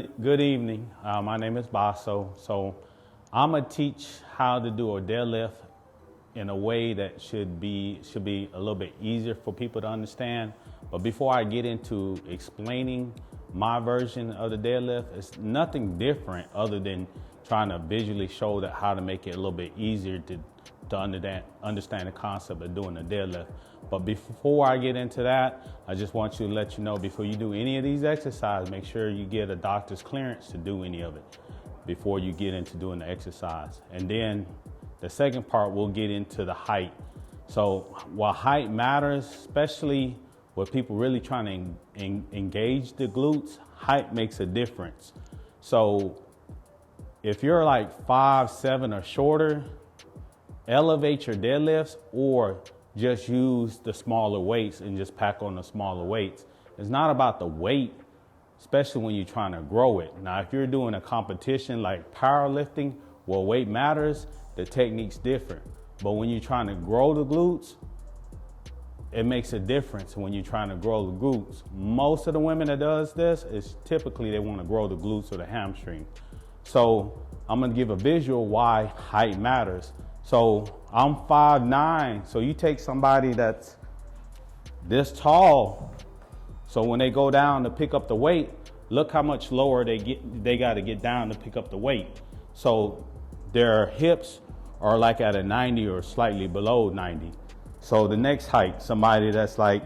Good evening. My name is Baso. So I'm gonna teach how to do a deadlift in a way that should be a little bit easier for people to understand. But before I get into explaining my version of the deadlift, it's nothing different other than trying to visually show that how to make it a little bit easier to understand the concept of doing a deadlift. But before I get into that, I just want you to let you know, before you do any of these exercises, make sure you get a doctor's clearance to do any of it before you get into doing the exercise. And then the second part, we'll get into the height. So while height matters, especially with people really trying to engage the glutes, height makes a difference. So if you're like 5'7" or shorter, elevate your deadlifts or just use the smaller weights and just pack on the smaller weights. It's not about the weight, especially when you're trying to grow it. Now, if you're doing a competition like powerlifting, where weight matters, the technique's different. But when you're trying to grow the glutes, it makes a difference when you're trying to grow the glutes. Most of the women that does this is typically they want to grow the glutes or the hamstring. So I'm gonna give a visual why height matters. So I'm 5'9", so you take somebody that's this tall, so when they go down to pick up the weight, look how much lower they got to get down to pick up the weight. So their hips are like at a 90 or slightly below 90. So the next height, somebody that's like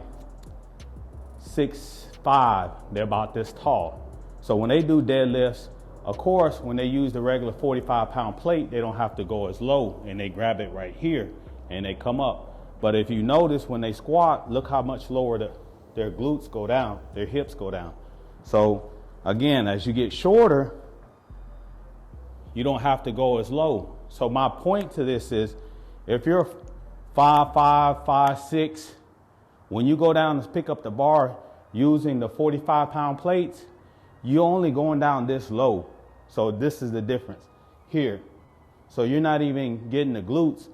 6'5", they're about this tall. So when they do deadlifts, of course, when they use the regular 45-pound plate, they don't have to go as low, and they grab it right here and they come up. But if you notice when they squat, look how much lower their glutes go down, their hips go down. So again, as you get shorter, you don't have to go as low. So my point to this is, if you're 5'5", 5'6", when you go down to pick up the bar using the 45-pound plates, you're only going down this low. So this is the difference here. So you're not even getting the glutes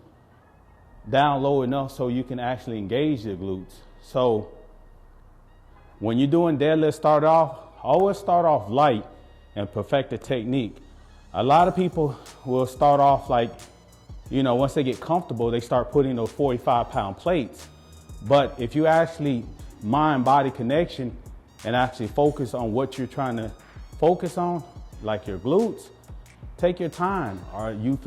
down low enough so you can actually engage the glutes. So when you're doing deadlift, always start off light and perfect the technique. A lot of people will start off like, once they get comfortable, they start putting those 45-pound plates. But if you actually mind-body connection and actually focus on what you're trying to focus on, like your glutes, take your time. Are you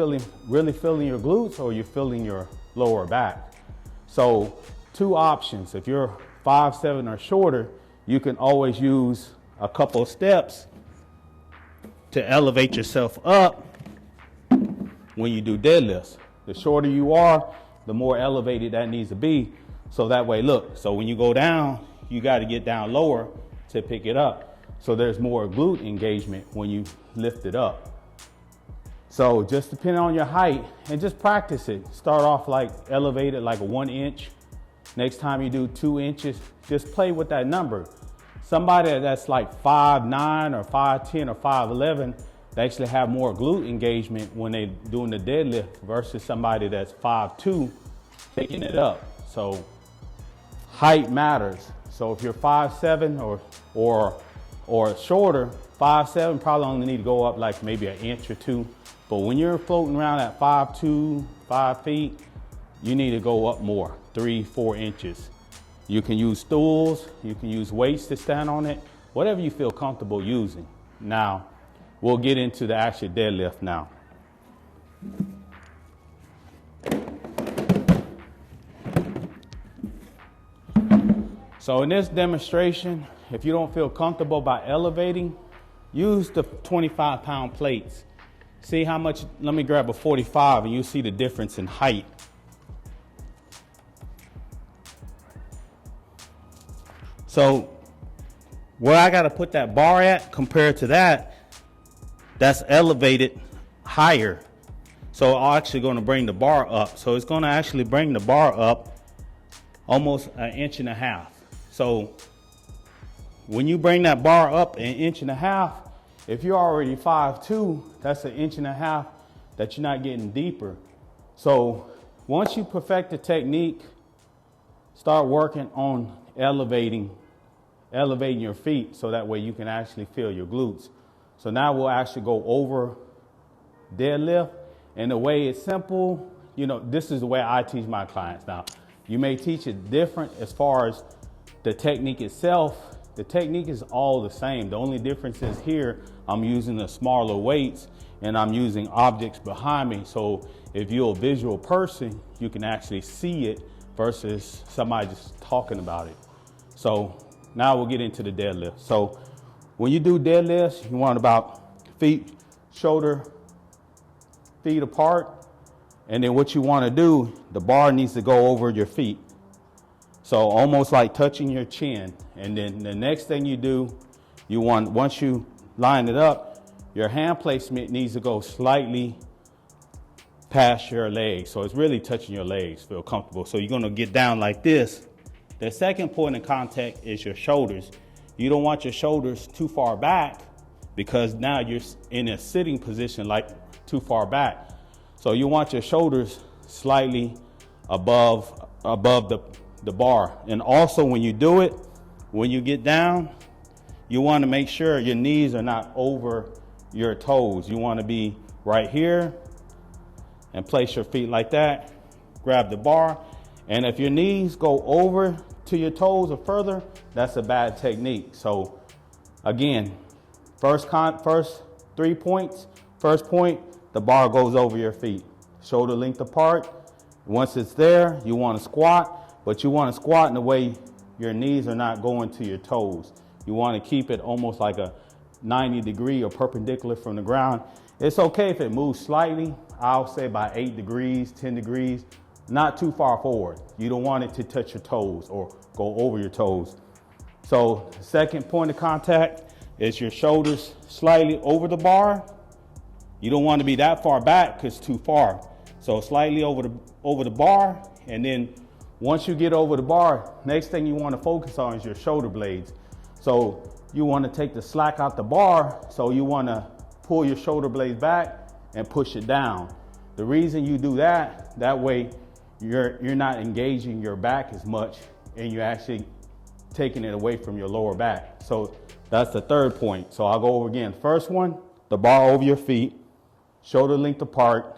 really feeling your glutes, or are you feeling your lower back? So 2 options. If you're 5'7" or shorter, you can always use a couple of steps to elevate yourself up when you do deadlifts. The shorter you are, the more elevated that needs to be. So that way, look, so when you go down, you got to get down lower to pick it up. So there's more glute engagement when you lift it up. So just depending on your height, and just practice it. Start off like elevated, like a 1 inch. Next time you do 2 inches, just play with that number. Somebody that's like 5'9" or 5'10" or 5'11", they actually have more glute engagement when they're doing the deadlift versus somebody that's 5'2", picking it up. So height matters. So if you're 5'7" or shorter, 5'7", probably only need to go up like maybe an inch or 2. But when you're floating around at 5'2", 5 feet, you need to go up more, 3, 4 inches. You can use stools, you can use weights to stand on it, whatever you feel comfortable using. Now, we'll get into the actual deadlift now. So in this demonstration, if you don't feel comfortable by elevating, use the 25-pound plates. See how much, let me grab a 45 and you see the difference in height. So where I got to put that bar at compared to that, that's elevated higher. So I'm actually going to bring the bar up. So it's going to actually bring the bar up almost 1.5 inches. So when you bring that bar up 1.5 inches, if you're already 5'2", that's 1.5 inches that you're not getting deeper. So once you perfect the technique, start working on elevating your feet so that way you can actually feel your glutes. So now we'll actually go over deadlift. And the way it's simple, you know, this is the way I teach my clients. Now, you may teach it different as far as the technique itself. The technique is all the same. The only difference is here, I'm using the smaller weights and I'm using objects behind me. So if you're a visual person, you can actually see it versus somebody just talking about it. So now we'll get into the deadlift. So when you do deadlifts, you want about feet, shoulder, feet apart. And then what you want to do, the bar needs to go over your feet. So almost like touching your chin. And then the next thing you do, you want, once you line it up, your hand placement needs to go slightly past your legs. So it's really touching your legs, feel comfortable. So you're going to get down like this. The second point of contact is your shoulders. You don't want your shoulders too far back because now you're in a sitting position like too far back. So you want your shoulders slightly above the bar. And also when you do it, when you get down, you want to make sure your knees are not over your toes. You want to be right here and place your feet like that. Grab the bar. And if your knees go over to your toes or further, that's a bad technique. So again, first 3 points. First point, the bar goes over your feet. Shoulder length apart. Once it's there, you want to squat, but you want to squat in the way your knees are not going to your toes. You want to keep it almost like a 90 degree or perpendicular from the ground. It's okay if it moves slightly. I'll say by 8 degrees, 10 degrees, not too far forward. You don't want it to touch your toes or go over your toes. So the second point of contact is your shoulders slightly over the bar. You don't want to be that far back because it's too far. So slightly over the bar, and then once you get over the bar, next thing you want to focus on is your shoulder blades. So you want to take the slack out the bar, so you want to pull your shoulder blades back and push it down. The reason you do that, that way you're not engaging your back as much and you're actually taking it away from your lower back. So that's the third point. So I'll go over again. First one, the bar over your feet, shoulder length apart,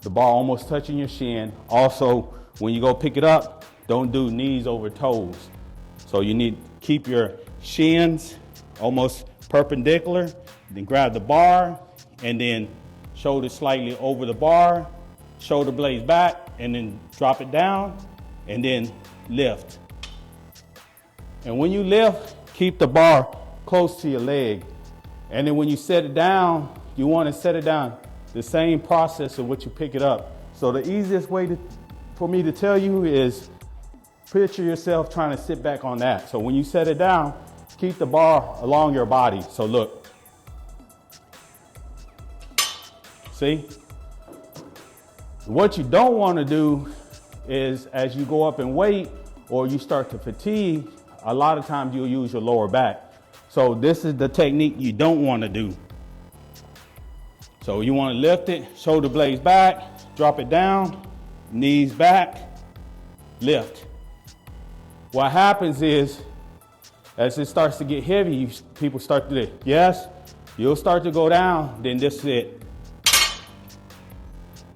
the bar almost touching your shin. Also, when you go pick it up, don't do knees over toes. So you need to keep your shins almost perpendicular, then grab the bar and then shoulder slightly over the bar, shoulder blades back, and then drop it down and then lift. And when you lift, keep the bar close to your leg. And then when you set it down, you want to set it down the same process of what you pick it up. So the easiest way for me to tell you is picture yourself trying to sit back on that. So when you set it down, keep the bar along your body. So look. See? What you don't want to do is as you go up in weight or you start to fatigue, a lot of times you'll use your lower back. So this is the technique you don't want to do. So you want to lift it, shoulder blades back, drop it down, knees back, lift. What happens is, as it starts to get heavy, people start to do it. Yes, you'll start to go down, then this is it.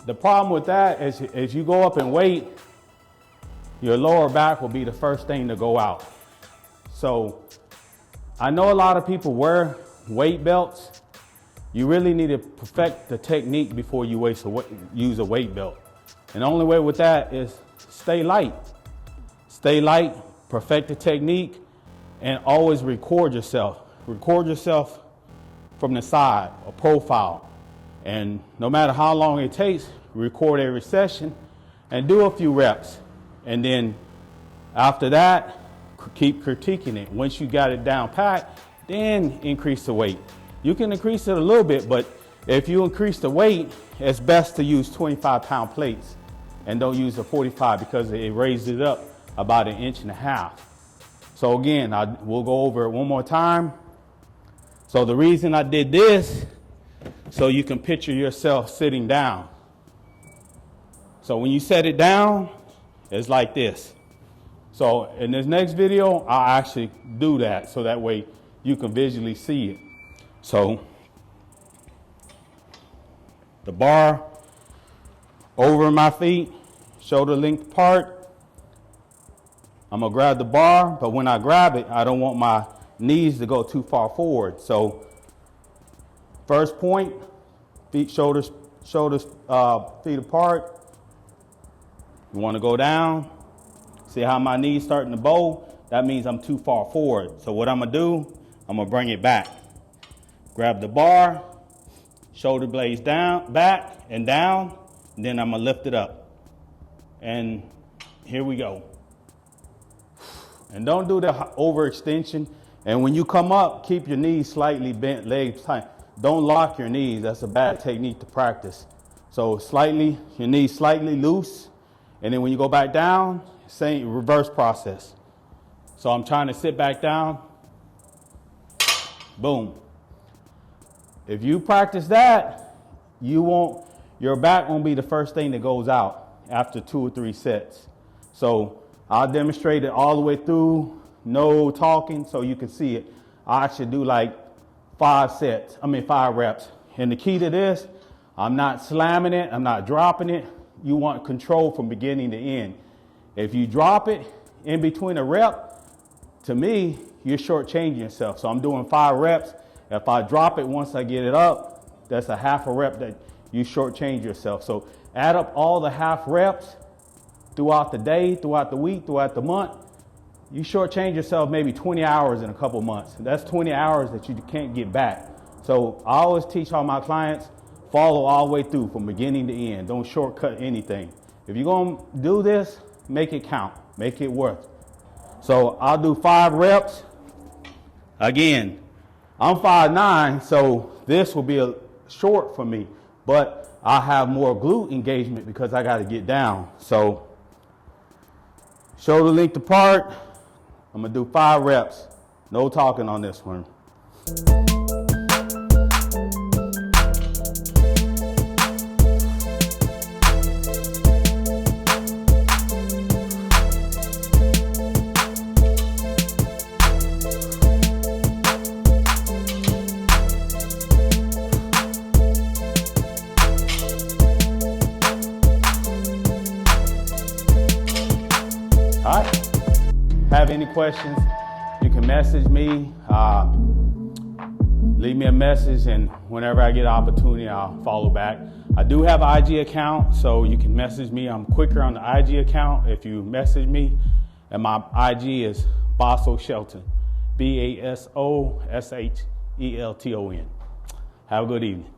The problem with that is as you go up in weight, your lower back will be the first thing to go out. So I know a lot of people wear weight belts. You really need to perfect the technique before you use a weight belt. And the only way with that is stay light. Stay light, perfect the technique, and always record yourself. Record yourself from the side, a profile. And no matter how long it takes, record every session and do a few reps. And then after that, keep critiquing it. Once you got it down pat, then increase the weight. You can increase it a little bit, but if you increase the weight, it's best to use 25-pound plates and don't use the 45 because it raises it up about 1.5 inches. So again, we'll go over it one more time. So the reason I did this, so you can picture yourself sitting down. So when you set it down, it's like this. So in this next video, I'll actually do that so that way you can visually see it. So the bar over my feet, shoulder length apart. I'm gonna grab the bar, but when I grab it, I don't want my knees to go too far forward. So first point, feet, shoulders, feet apart. You wanna go down. See how my knees starting to bow? That means I'm too far forward. So what I'm gonna do, I'm gonna bring it back. Grab the bar, shoulder blades down, back and down, and then I'm gonna lift it up. And here we go. And don't do the overextension. And when you come up, keep your knees slightly bent, legs tight. Don't lock your knees. That's a bad technique to practice. So your knees slightly loose. And then when you go back down, same reverse process. So I'm trying to sit back down. Boom. If you practice that, your back won't be the first thing that goes out after 2 or 3 sets. So I'll demonstrate it all the way through, no talking, so you can see it. I should do like 5 reps. And the key to this, I'm not slamming it, I'm not dropping it. You want control from beginning to end. If you drop it in between a rep, to me, you're shortchanging yourself. So I'm doing 5 reps. If I drop it once I get it up, that's a half a rep that you shortchange yourself. So add up all the half reps throughout the day, throughout the week, throughout the month. You shortchange yourself maybe 20 hours in a couple months. That's 20 hours that you can't get back. So I always teach all my clients, follow all the way through from beginning to end. Don't shortcut anything. If you're going to do this, make it count. Make it worth. So I'll do 5 reps. Again, I'm 5'9", so this will be a short for me, but I have more glute engagement because I got to get down. So shoulder length apart. I'm gonna do 5 reps. No talking on this one. All right. Have any questions, you can message me, leave me a message, and whenever I get an opportunity, I'll follow back. I do have an IG account, so you can message me. I'm quicker on the IG account if you message me, and my IG is Baso Shelton, BASOSHELTON. Have a good evening.